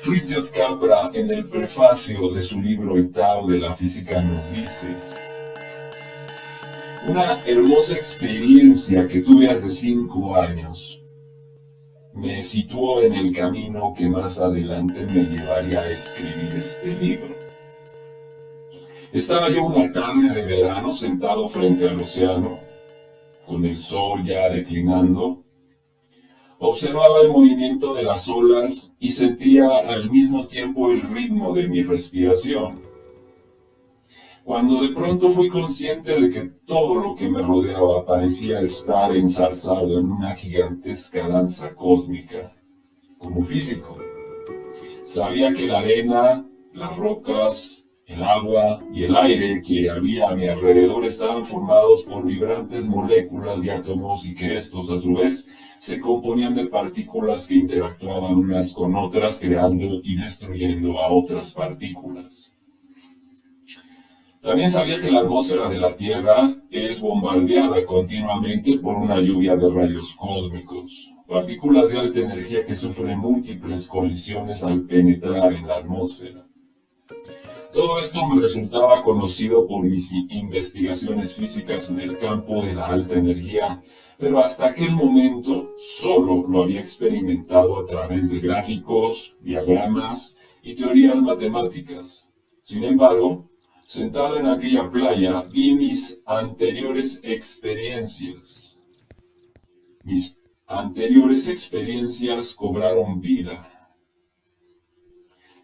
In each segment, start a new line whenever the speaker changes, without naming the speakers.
Fritjof Capra, en el prefacio de su libro El Tao de la Física, nos dice: una hermosa experiencia que tuve hace 5 años me situó en el camino que más adelante me llevaría a escribir este libro. Estaba yo una tarde de verano sentado frente al océano, con el sol ya declinando. Observaba el movimiento de las olas y sentía al mismo tiempo el ritmo de mi respiración, cuando de pronto fui consciente de que todo lo que me rodeaba parecía estar enzarzado en una gigantesca danza cósmica. Como físico, sabía que la arena, las rocas, el agua y el aire que había a mi alrededor estaban formados por vibrantes moléculas y átomos, y que estos, a su vez, se componían de partículas que interactuaban unas con otras, creando y destruyendo a otras partículas. También sabía que la atmósfera de la Tierra es bombardeada continuamente por una lluvia de rayos cósmicos, partículas de alta energía que sufren múltiples colisiones al penetrar en la atmósfera. Todo esto me resultaba conocido por mis investigaciones físicas en el campo de la alta energía, pero hasta aquel momento solo lo había experimentado a través de gráficos, diagramas y teorías matemáticas. Sin embargo, sentado en aquella playa, vi mis anteriores experiencias. Mis anteriores experiencias cobraron vida.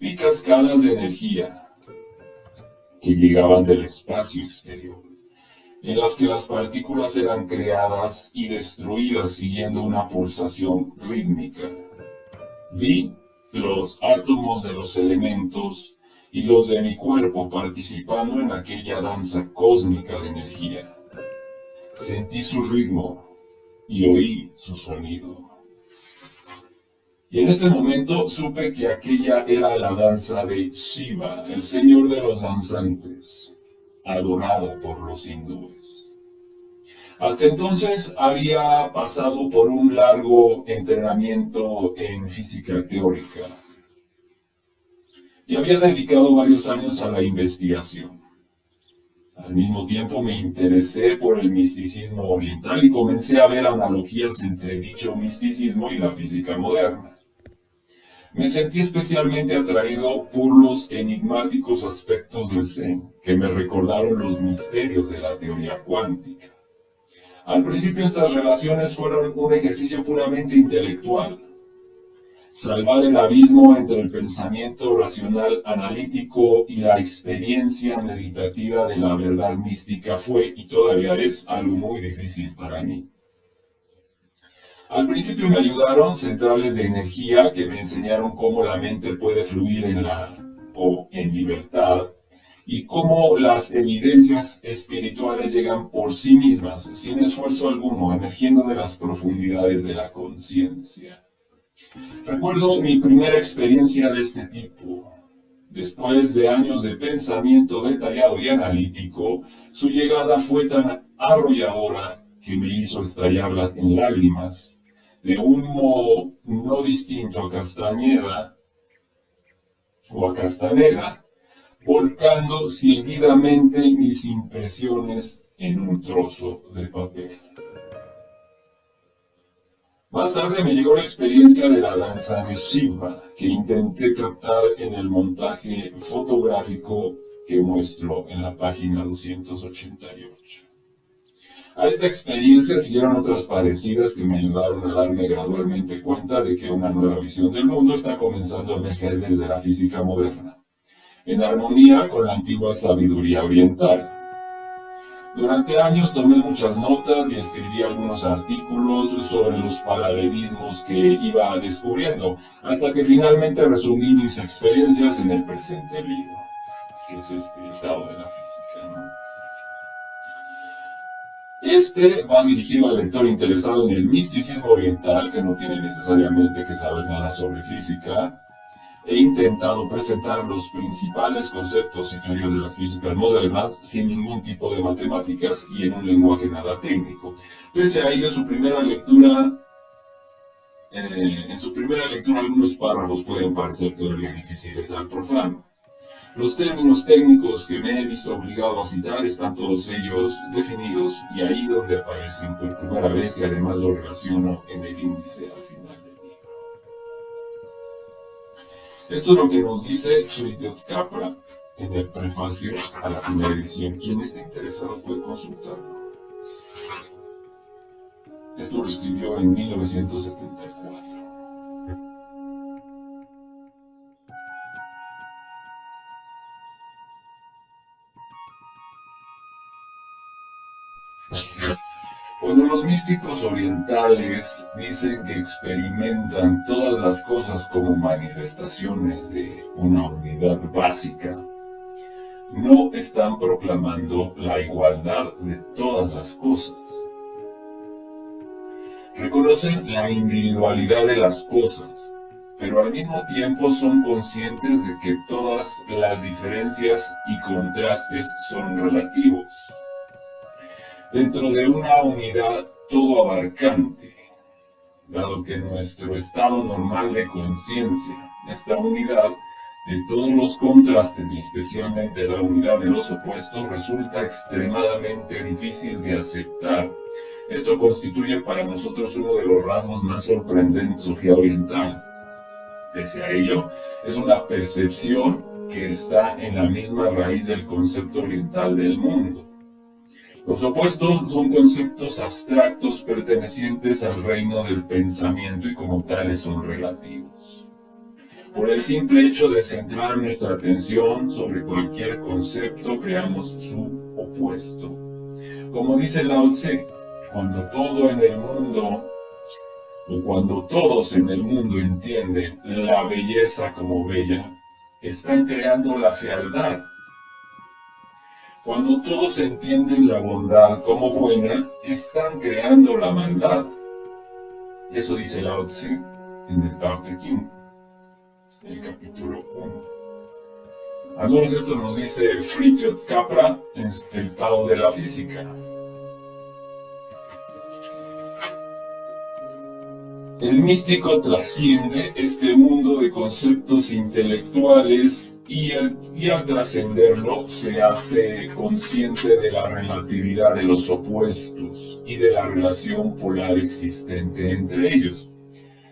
Vi cascadas de energía que llegaban del espacio exterior, en las que las partículas eran creadas y destruidas siguiendo una pulsación rítmica. Vi los átomos de los elementos y los de mi cuerpo participando en aquella danza cósmica de energía. Sentí su ritmo y oí su sonido. Y en ese momento supe que aquella era la danza de Shiva, el señor de los danzantes, adorado por los hindúes. Hasta entonces había pasado por un largo entrenamiento en física teórica y había dedicado varios años a la investigación. Al mismo tiempo me interesé por el misticismo oriental y comencé a ver analogías entre dicho misticismo y la física moderna. Me sentí especialmente atraído por los enigmáticos aspectos del Zen, que me recordaron los misterios de la teoría cuántica. Al principio estas relaciones fueron un ejercicio puramente intelectual. Salvar el abismo entre el pensamiento racional analítico y la experiencia meditativa de la verdad mística fue y todavía es algo muy difícil para mí. Al principio me ayudaron centrales de energía que me enseñaron cómo la mente puede fluir en libertad y cómo las evidencias espirituales llegan por sí mismas, sin esfuerzo alguno, emergiendo de las profundidades de la conciencia. Recuerdo mi primera experiencia de este tipo. Después de años de pensamiento detallado y analítico, su llegada fue tan arrolladora que me hizo estallar en lágrimas, de un modo no distinto a Castañeda o a Castaneda, volcando seguidamente mis impresiones en un trozo de papel. Más tarde me llegó la experiencia de la danza de Shiva, que intenté captar en el montaje fotográfico que muestro en la página 288. A esta experiencia siguieron otras parecidas que me ayudaron a darme gradualmente cuenta de que una nueva visión del mundo está comenzando a emerger desde la física moderna, en armonía con la antigua sabiduría oriental. Durante años tomé muchas notas y escribí algunos artículos sobre los paralelismos que iba descubriendo, hasta que finalmente resumí mis experiencias en el presente libro, que es el Tao de la Física, ¿no? Este va dirigido al lector interesado en el misticismo oriental, que no tiene necesariamente que saber nada sobre física. He intentado presentar los principales conceptos y teorías de las físicas modernas sin ningún tipo de matemáticas y en un lenguaje nada técnico. Pese a ello, su primera lectura En su primera lectura algunos párrafos pueden parecer todavía difíciles al profano. Los términos técnicos que me he visto obligado a citar están todos ellos definidos y ahí donde aparecen por primera vez y además lo relaciono en el índice al final del libro. Esto es lo que nos dice Fritjof Capra en el prefacio a la primera edición. Quien esté interesado puede consultarlo. Esto lo escribió en 1974. Cuando los místicos orientales dicen que experimentan todas las cosas como manifestaciones de una unidad básica, no están proclamando la igualdad de todas las cosas. Reconocen la individualidad de las cosas, pero al mismo tiempo son conscientes de que todas las diferencias y contrastes son relativos. Dentro de una unidad todo abarcante, dado que nuestro estado normal de conciencia, esta unidad de todos los contrastes y especialmente la unidad de los opuestos, resulta extremadamente difícil de aceptar. Esto constituye para nosotros uno de los rasgos más sorprendentes de la filosofía oriental. Pese a ello, es una percepción que está en la misma raíz del concepto oriental del mundo. Los opuestos son conceptos abstractos pertenecientes al reino del pensamiento y como tales son relativos. Por el simple hecho de centrar nuestra atención sobre cualquier concepto, creamos su opuesto. Como dice Lao Tse, cuando todos en el mundo entienden la belleza como bella, están creando la fealdad. Cuando todos entienden la bondad como buena, están creando la maldad. Eso dice Lao Tse en el Tao Te Ching, el capítulo 1. Al menos esto nos dice Fritjof Capra en el Tao de la Física. El místico trasciende este mundo de conceptos intelectuales y al trascenderlo se hace consciente de la relatividad de los opuestos y de la relación polar existente entre ellos.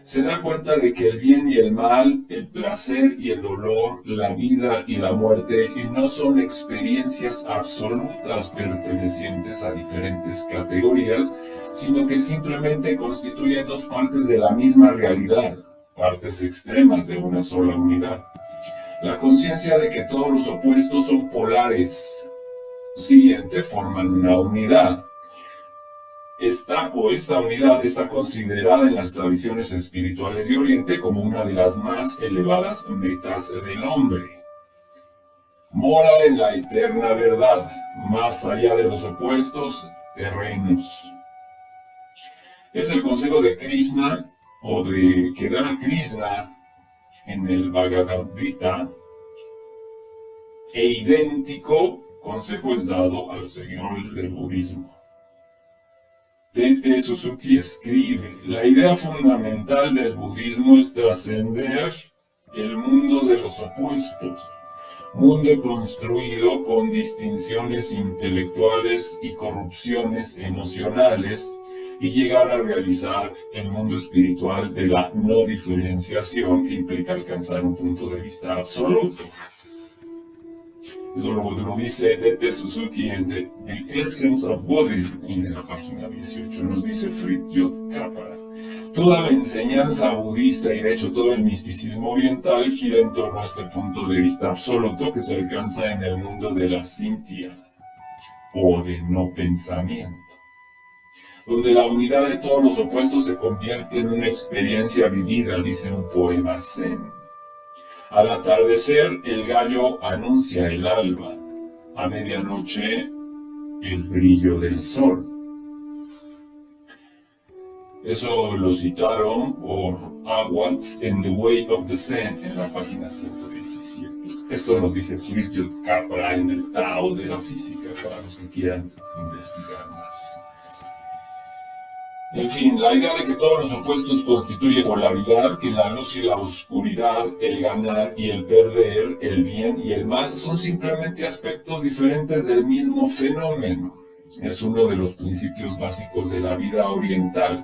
Se da cuenta de que el bien y el mal, el placer y el dolor, la vida y la muerte no son experiencias absolutas pertenecientes a diferentes categorías, sino que simplemente constituyen dos partes de la misma realidad, partes extremas de una sola unidad. La conciencia de que todos los opuestos son polares, siguiente, forman una unidad. Esta unidad está considerada en las tradiciones espirituales de Oriente como una de las más elevadas metas del hombre. Mora en la eterna verdad, más allá de los opuestos terrenos. Es el consejo de Krishna, o de que da Krishna en el Bhagavad Gita, e idéntico consejo es dado a los seguidores del budismo. T.T. Suzuki escribe, la idea fundamental del budismo es trascender el mundo de los opuestos, mundo construido con distinciones intelectuales y corrupciones emocionales, y llegar a realizar el mundo espiritual de la no diferenciación que implica alcanzar un punto de vista absoluto. Eso lo dice T.T. Suzuki en The Essence of Buddhism, en la página 18. Nos dice Fritjof Capra. Toda la enseñanza budista y de hecho todo el misticismo oriental gira en torno a este punto de vista absoluto que se alcanza en el mundo de la Sintya, o de no pensamiento, donde la unidad de todos los opuestos se convierte en una experiencia vivida, dice un poema zen. Al atardecer, el gallo anuncia el alba, a medianoche, el brillo del sol. Eso lo citaron por Awatz en The Way of the Zen, en la página 117. Esto nos dice Fritjof Capra en el Tao de la Física, para los que quieran investigar más. En fin, la idea de que todos los opuestos constituyen polaridad, que la luz y la oscuridad, el ganar y el perder, el bien y el mal, son simplemente aspectos diferentes del mismo fenómeno. Es uno de los principios básicos de la vida oriental.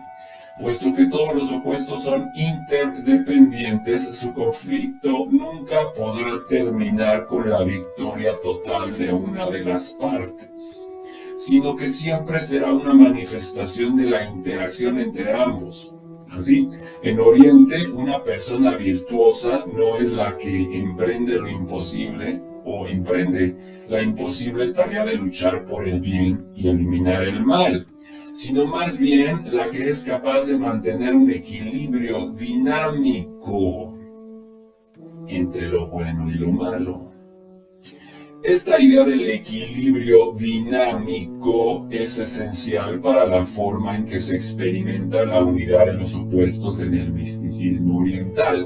Puesto que todos los opuestos son interdependientes, su conflicto nunca podrá terminar con la victoria total de una de las partes, sino que siempre será una manifestación de la interacción entre ambos. Así, en Oriente, una persona virtuosa no es la que emprende lo imposible o emprende la imposible tarea de luchar por el bien y eliminar el mal, sino más bien la que es capaz de mantener un equilibrio dinámico entre lo bueno y lo malo. Esta idea del equilibrio dinámico es esencial para la forma en que se experimenta la unidad de los opuestos en el misticismo oriental.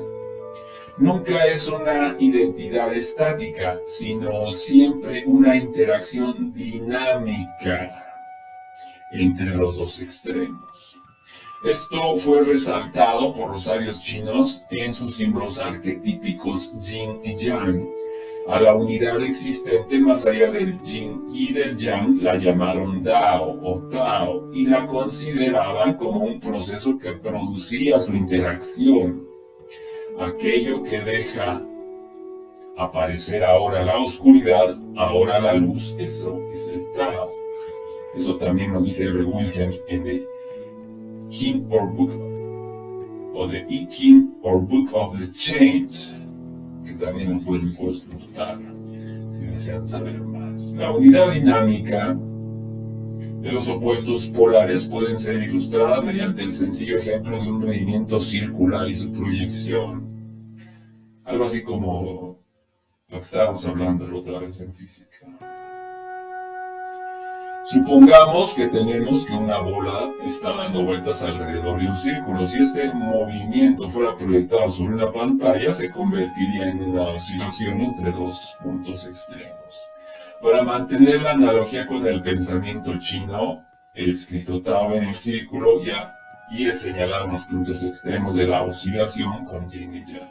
Nunca es una identidad estática, sino siempre una interacción dinámica entre los dos extremos. Esto fue resaltado por los sabios chinos en sus símbolos arquetípicos Yin y Yang. A la unidad existente más allá del Yin y del Yang la llamaron Dao o Tao y la consideraban como un proceso que producía su interacción. Aquello que deja aparecer ahora la oscuridad, ahora la luz, eso es el Tao. Eso también nos dice R. Wilhelm en The King or Book, o The I King or Book of the Change, que también lo pueden consultar si desean saber más. La unidad dinámica de los opuestos polares pueden ser ilustradas mediante el sencillo ejemplo de un movimiento circular y su proyección. Algo así como lo que estábamos hablando la otra vez en física. Supongamos que tenemos que una bola está dando vueltas alrededor de un círculo. Si este movimiento fuera proyectado sobre una pantalla, se convertiría en una oscilación entre dos puntos extremos. Para mantener la analogía con el pensamiento chino, he escrito Tao en el círculo y he señalado los puntos extremos de la oscilación con Yin y Yang.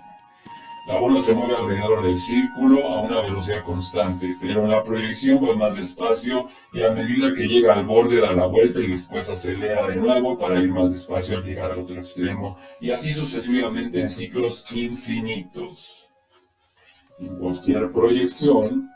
La bola se mueve alrededor del círculo a una velocidad constante, pero la proyección va más despacio y a medida que llega al borde da la vuelta y después acelera de nuevo para ir más despacio al llegar al otro extremo, y así sucesivamente en ciclos infinitos. En cualquier proyección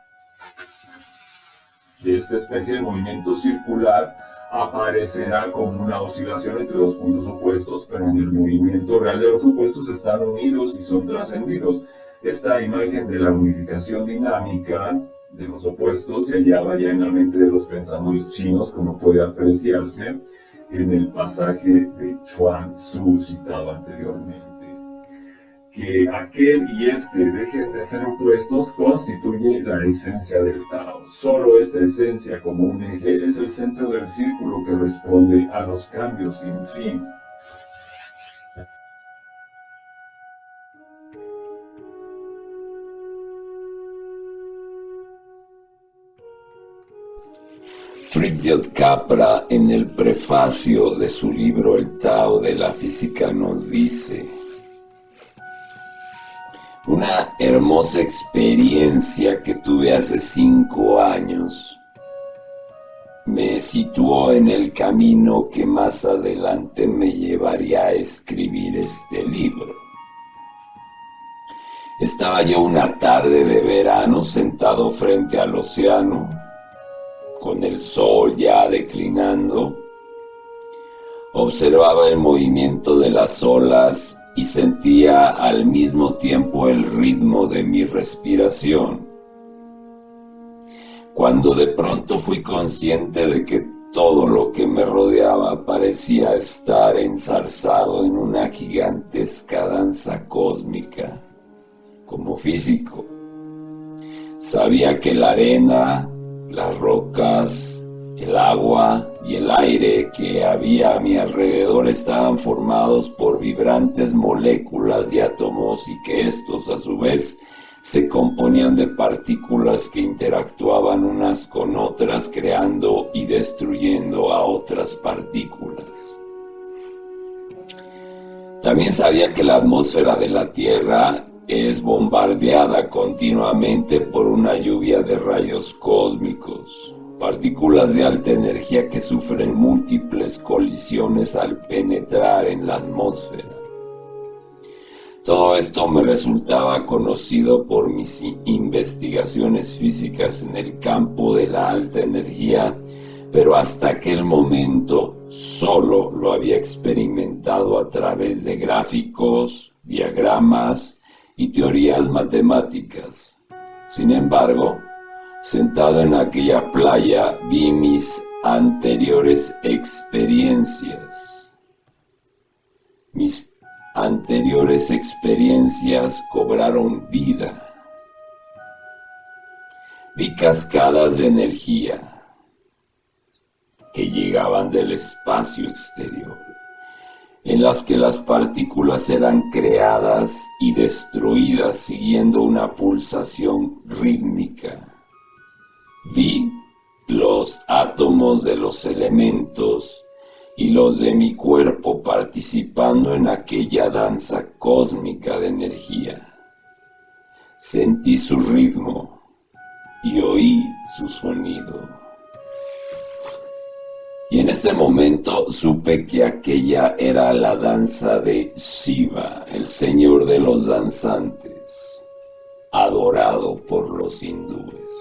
de esta especie de movimiento circular aparecerá como una oscilación entre dos puntos opuestos, pero en el movimiento real de los opuestos están unidos y son trascendidos. Esta imagen de la unificación dinámica de los opuestos se hallaba ya en la mente de los pensadores chinos, como puede apreciarse en el pasaje de Chuang Tzu citado anteriormente. Que aquel y este dejen de ser opuestos constituye la esencia del Tao. Solo esta esencia como un eje es el centro del círculo que responde a los cambios sin fin.
Fritjof Capra, en el prefacio de su libro El Tao de la Física, nos dice: una hermosa experiencia que tuve hace 5 años me situó en el camino que más adelante me llevaría a escribir este libro. Estaba yo una tarde de verano sentado frente al océano, con el sol ya declinando. Observaba el movimiento de las olas y sentía al mismo tiempo el ritmo de mi respiración, cuando de pronto fui consciente de que todo lo que me rodeaba parecía estar enzarzado en una gigantesca danza cósmica. Como físico, sabía que la arena, las rocas, el agua y el aire que había a mi alrededor estaban formados por vibrantes moléculas y átomos, y que estos a su vez se componían de partículas que interactuaban unas con otras, creando y destruyendo a otras partículas. También sabía que la atmósfera de la Tierra es bombardeada continuamente por una lluvia de rayos cósmicos, partículas de alta energía que sufren múltiples colisiones al penetrar en la atmósfera. Todo esto me resultaba conocido por mis investigaciones físicas en el campo de la alta energía, pero hasta aquel momento solo lo había experimentado a través de gráficos, diagramas y teorías matemáticas. Sin embargo, sentado en aquella playa vi mis anteriores experiencias. Mis anteriores experiencias cobraron vida. Vi cascadas de energía que llegaban del espacio exterior, en las que las partículas eran creadas y destruidas siguiendo una pulsación rítmica. Vi los átomos de los elementos y los de mi cuerpo participando en aquella danza cósmica de energía. Sentí su ritmo y oí su sonido. Y en ese momento supe que aquella era la danza de Shiva, el señor de los danzantes, adorado por los hindúes.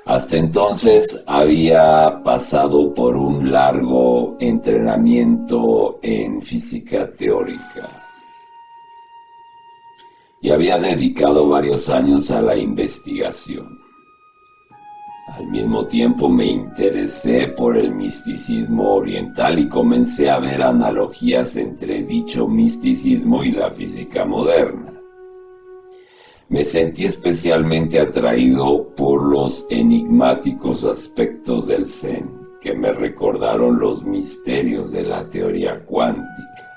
Hasta entonces había pasado por un largo entrenamiento en física teórica y había dedicado varios años a la investigación. Al mismo tiempo me interesé por el misticismo oriental y comencé a ver analogías entre dicho misticismo y la física moderna. Me sentí especialmente atraído por los enigmáticos aspectos del Zen, que me recordaron los misterios de la teoría cuántica.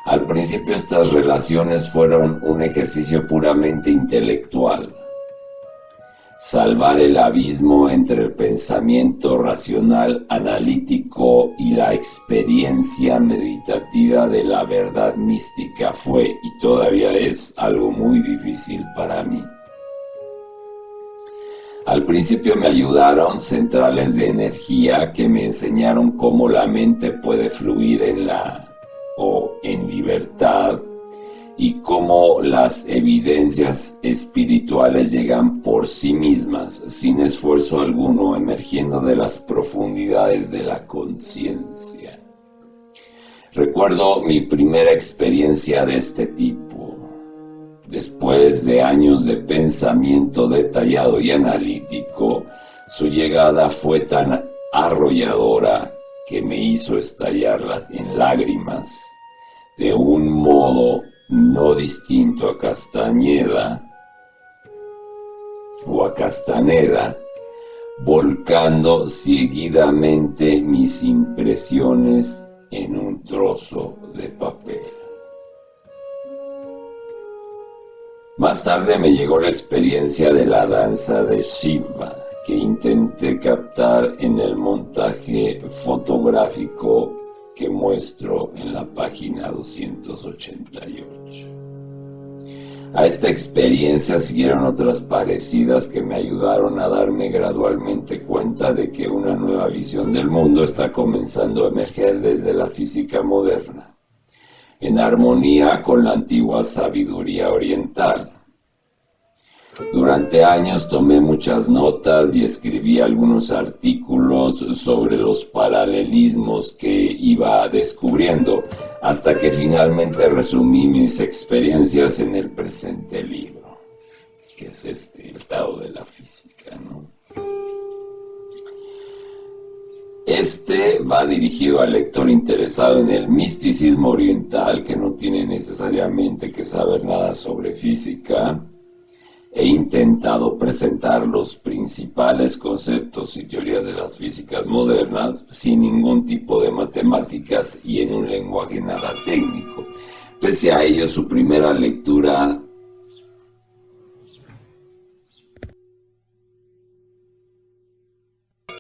Al principio estas relaciones fueron un ejercicio puramente intelectual. Salvar el abismo entre el pensamiento racional analítico y la experiencia meditativa de la verdad mística fue y todavía es algo muy difícil para mí. Al principio me ayudaron centrales de energía que me enseñaron cómo la mente puede fluir en libertad y cómo las evidencias espirituales llegan por sí mismas, sin esfuerzo alguno, emergiendo de las profundidades de la conciencia. Recuerdo mi primera experiencia de este tipo. Después de años de pensamiento detallado y analítico, su llegada fue tan arrolladora que me hizo estallar en lágrimas, de un modo no distinto a Castañeda o a Castaneda, volcando seguidamente mis impresiones en un trozo de papel. Más tarde me llegó la experiencia de la danza de Shiva, que intenté captar en el montaje fotográfico que muestro en la página 288. A esta experiencia siguieron otras parecidas que me ayudaron a darme gradualmente cuenta de que una nueva visión del mundo está comenzando a emerger desde la física moderna, en armonía con la antigua sabiduría oriental. Durante años tomé muchas notas y escribí algunos artículos sobre los paralelismos que iba descubriendo, hasta que finalmente resumí mis experiencias en el presente libro, que es el Tao de la Física, ¿no? Este va dirigido al lector interesado en el misticismo oriental, que no tiene necesariamente que saber nada sobre física. He intentado presentar los principales conceptos y teorías de las físicas modernas sin ningún tipo de matemáticas y en un lenguaje nada técnico. Pese a ello, su primera lectura